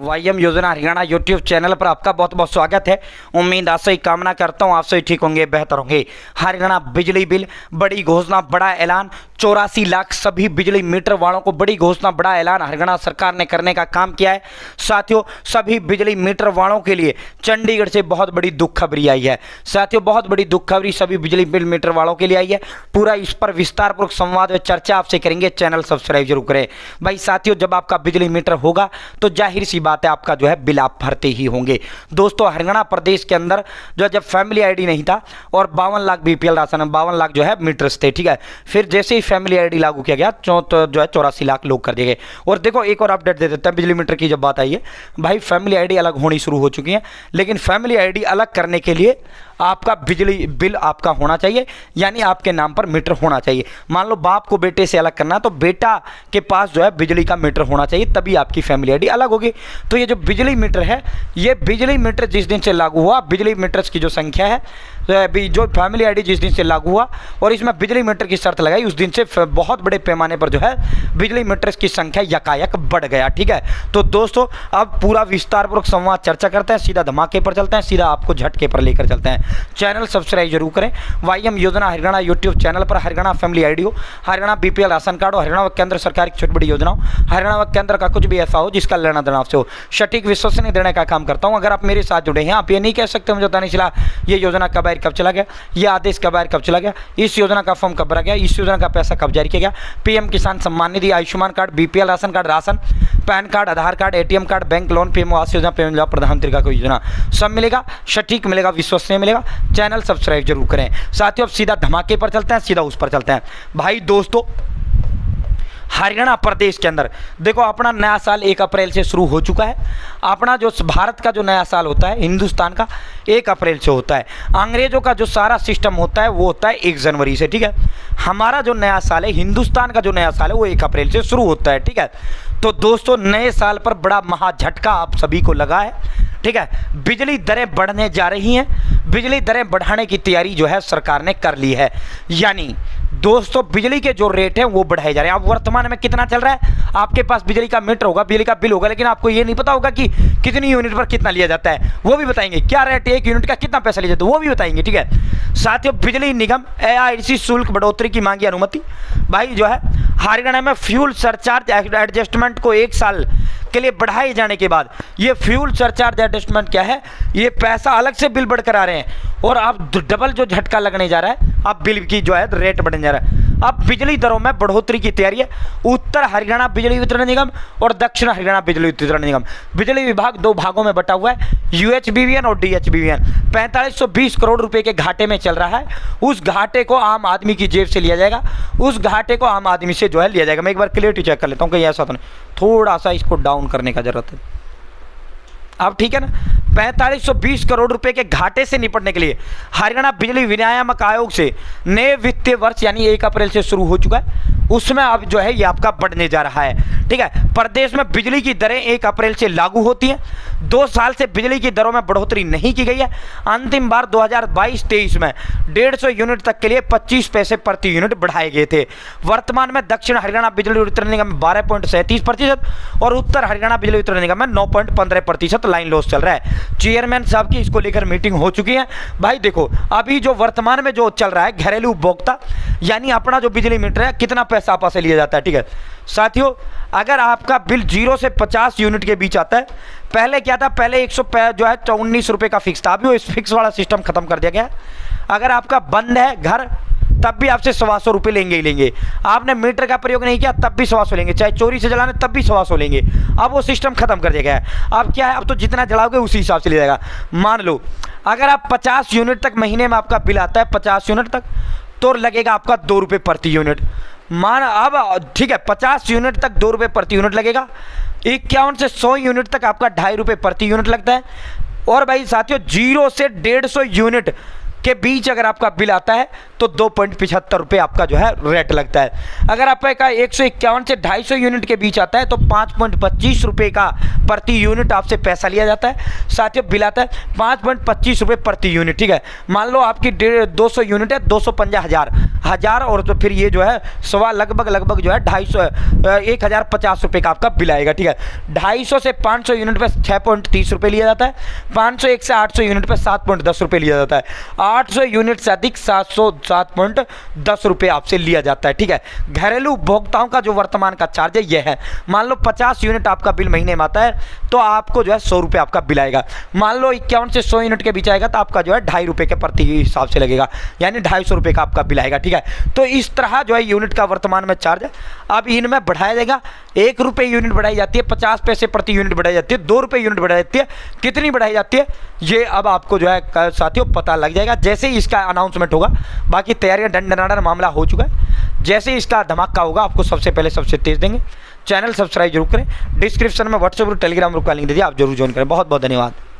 वाईएम योजना Haryana YouTube channel पर आपका बहुत बहुत स्वागत है। उम्मीद आशा कामना करता हूँ आप सभी ठीक होंगे, बेहतर होंगे। हरियाणा बिजली बिल, बड़ी घोषणा, बड़ा ऐलान। 84 लाख सभी बिजली मीटर वालों को बड़ी घोषणा, बड़ा ऐलान हरियाणा सरकार ने करने का काम किया है। साथियों, सभी बिजली मीटर वालों के लिए चंडीगढ़ से बहुत बड़ी दुख खबरी आई है। साथियों, बहुत बड़ी दुख खबरी सभी बिजली बिल मीटर वालों के लिए आई है। पूरा इस पर विस्तारपूर्वक संवाद व चर्चा आपसे करेंगे। चैनल सब्सक्राइब जरूर करें भाई। साथियों, जब आपका बिजली मीटर होगा तो जाहिर सी बात है आपका जो है बिल आप भरते ही होंगे। दोस्तों, हरियाणा प्रदेश के अंदर जो जब फैमिली आईडी नहीं था और 52 लाख बीपीएल राशन, 52 लाख जो है मीटर्स थे, ठीक है। फिर जैसे ही फैमिली आईडी लागू किया गया तो जो है 84 लाख लोग कर दिए गए। और देखो, एक और अपडेट दे देते हैं बिजली मीटर की। जब बात आई है भाई, फैमिली आईडी अलग होनी शुरू हो चुकी है, लेकिन फैमिली आईडी अलग करने के लिए आपका बिजली बिल आपका होना चाहिए, यानी आपके नाम पर मीटर होना चाहिए। मान लो बाप को बेटे से अलग करना, तो बेटा के पास जो है बिजली का मीटर होना चाहिए, तभी आपकी फैमिली आईडी अलग होगी। तो ये जो बिजली मीटर है, ये बिजली मीटर जिस दिन से लागू हुआ, बिजली मीटर्स की जो संख्या है, जो फैमिली आईडी जिस दिन से लागू हुआ और इसमें बिजली मीटर की शर्त लगाई, उस दिन से बहुत बड़े पैमाने पर जो है बिजली मीटर्स की संख्या यकायक बढ़ गया, ठीक है। तो दोस्तों, अब पूरा विस्तारपूर्वक संवाद चर्चा करते हैं, सीधा धमाके पर चलते हैं, सीधा आपको झटके पर लेकर चलते हैं। चैनल सब्सक्राइब जरूर करें। वाईएम योजना हरियाणा यूट्यूब चैनल पर हरियाणा फैमिली आईडी हो, हरियाणा बीपीएल राशन कार्ड हो, हरियाणा व केंद्र सरकार की छोटी बड़ी योजना हो, हरियाणा व केंद्र का कुछ भी ऐसा हो जिसका लेना देना आपसे हो, सटीक विश्वसनीय देने का काम करता हूं। अगर आप मेरे साथ जुड़े हैं, आप ये नहीं कह सकते मुझे पता नहीं चला ये योजना कब आई, कब चला गया, ये आदेश कब आया, कब चला गया, इस योजना का फॉर्म कब भरा गया, इस योजना का पैसा कब जारी किया गया। PM Kisan Samman Nidhi, Ayushman card, BPL ration card, ration, PAN card, Aadhaar card, ATM card, bank loan, PM Awas Yojana, PM प्रधानमंत्री का कोई योजना, सब मिलेगा, सटीक मिलेगा, विश्वसनीय मिलेगा। चैनल सब्सक्राइब जरूर करें। साथियों, अब सीधा धमाके पर चलते हैं, सीधा उस पर चलते हैं भाई। दोस्तों, हरियाणा प्रदेश के अंदर देखो, अपना नया साल 1 अप्रैल से शुरू हो चुका है। अपना जो भारत का जो नया साल होता है, हिंदुस्तान का 1 अप्रैल से होता है। अंग्रेजों का जो सारा सिस्टम होता है वो होता है 1 जनवरी से, ठीक है। हमारा जो नया साल है, हिंदुस्तान का जो नया साल है, वो 1 अप्रैल से शुरू होता है, ठीक है। तो दोस्तों, नए साल पर बड़ा महा झटका आप सभी को लगा है, ठीक है। बिजली दरें बढ़ने जा रही हैं। बिजली दरें बढ़ाने की तैयारी जो है सरकार ने कर ली है। यानी दोस्तों, बिजली के जो रेट हैं वो बढ़ाए जा रहे हैं। अब वर्तमान में कितना चल रहा है, आपके पास बिजली का मीटर होगा, बिजली का बिल होगा, लेकिन आपको ये नहीं पता होगा कि कितनी यूनिट पर कितना लिया जाता है, वो भी बताएंगे। क्या रेट, 1 यूनिट का कितना पैसा लिया जाता है, वो भी बताएंगे, ठीक है। साथियों, बिजली निगम एआईसी शुल्क बढ़ोतरी की मांगी अनुमति। भाई जो है हरियाणा में फ्यूल सरचार्ज एडजस्टमेंट को 1 साल के लिए बढ़ाए जाने के बाद, ये फ्यूल सरचार्ज एडजस्टमेंट क्या है, ये पैसा अलग से बिल बढ़कर आ रहे हैं और अब डबल जो झटका लगने जा रहा है, अब बिल की जो है रेट बढ़ने जा रहा है। अब बिजली दरों में बढ़ोतरी की तैयारी है। उत्तर हरियाणा बिजली वितरण निगम और दक्षिण हरियाणा बिजली वितरण निगम, बिजली विभाग 2 भागों में बटा हुआ है, यूएचबीवीएन और डीएचबीवीएन। 4520 करोड़ रुपए के घाटे में चल रहा है। उस घाटे को आम आदमी की जेब से लिया जाएगा, उस घाटे को आम आदमी से जो है लिया जाएगा। मैं एक बार क्लियरिटी चेक कर लेता हूँ कहीं ऐसा तो नहीं, थोड़ा सा इसको डाउन करने का जरूरत है। अब ठीक है ना। 4520 करोड़ रुपए के घाटे से निपटने के लिए हरियाणा बिजली विनियामक आयोग से नए वित्तीय वर्ष यानी 1 अप्रैल से शुरू हो चुका है, उसमें अब जो है ये आपका बढ़ने जा रहा है, ठीक है। प्रदेश में बिजली की दरें 1 अप्रैल से लागू होती हैं। 2 साल से बिजली की दरों में बढ़ोतरी नहीं की गई है। अंतिम बार 2022-23 में 150 यूनिट तक के लिए 25 पैसे प्रति यूनिट बढ़ाए गए थे। वर्तमान में दक्षिण हरियाणा बिजली वितरण निगम में 12.37% और उत्तर हरियाणा बिजली वितरण निगम में 9.15% लाइन लॉस चल रहा है। चेयरमैन साहब की इसको लेकर मीटिंग हो चुकी है। भाई देखो, अभी जो वर्तमान में जो चल रहा है, घरेलू उपभोक्ता यानी अपना जो बिजली मीटर है, कितना पैसा आपस से लिया जाता है, ठीक है। साथियों, अगर आपका बिल 0 से 50 यूनिट के बीच आता है, पहले क्या था, पहले 19 रुपए का फिक्स था, अभी वो इस फिक्स वाला सिस्टम खत्म कर दिया गया है। अगर आपका बंद है घर, तब भी आपसे 125 रुपये लेंगे ही लेंगे। आपने मीटर का प्रयोग नहीं किया, तब भी 125 लेंगे, चाहे चोरी से जलाने तब भी 125 लेंगे। अब वो सिस्टम खत्म कर दिया गया है। अब क्या है, अब तो जितना जलाओगे उसी हिसाब से लिया जाएगा। मान लो अगर आप 50 यूनिट तक महीने में आपका बिल आता है, 50 यूनिट तक, तो लगेगा आपका 2 रुपये प्रति यूनिट। अब ठीक है, 50 यूनिट तक 2 रुपये प्रति यूनिट लगेगा। 51 से 100 यूनिट तक आपका 2.5 रुपये प्रति यूनिट लगता है। और भाई साथियों, 0 से 150 यूनिट के बीच अगर आपका बिल आता है तो 2.75 रुपये आपका जो है रेट लगता है। अगर आपका 151 से 250 यूनिट के बीच आता है तो 5.25 रुपये का प्रति यूनिट आपसे पैसा लिया जाता है। साथियों बिल आता है 5.25 रुपये प्रति यूनिट, ठीक है। मान लो आपकी 200 यूनिट है, 250 हज़ार और तो फिर ये जो है सवा लगभग जो है 1050 रुपये का आपका बिल आएगा, ठीक है। 250 से 500 यूनिट पे 6.30 रुपये लिया जाता है। 501 से 800 यूनिट पे 7.10 रुपये लिया जाता है। 800 यूनिट से अधिक 707.10 रुपये आपसे लिया जाता है, ठीक है। घरेलू उपभोक्ताओं का जो वर्तमान का चार्ज है यह है। मान लो 50 यूनिट आपका बिल महीने में आता है तो आपको जो है 100 रुपये आपका बिल आएगा। मान लो 51 से 100 यूनिट के बीच आएगा तो आपका जो है 2.5 रुपये के प्रति हिसाब से लगेगा, यानी 250 रुपये का आपका बिल आएगा, ठीक है। तो इस तरह जो है यूनिट का वर्तमान में चार्ज है। अब इनमें बढ़ाया जाएगा, 1 रुपये यूनिट बढ़ाई जाती है, 50 पैसे प्रति यूनिट बढ़ाई जाती है, 2 रुपये यूनिट बढ़ाई जाती है, कितनी बढ़ाई जाती है ये अब आपको जो है साथियों पता लग जाएगा जैसे ही इसका अनाउंसमेंट होगा। बाकी तैयारियां डंडनाडन मामला हो चुका है, जैसे ही इसका धमाका होगा आपको सबसे पहले सबसे तेज देंगे। चैनल सब्सक्राइब जरूर करें, डिस्क्रिप्शन में व्हाट्सएप और टेलीग्राम ग्रुप का लिंक दे दिया, आप जरूर ज्वाइन करें। बहुत बहुत धन्यवाद।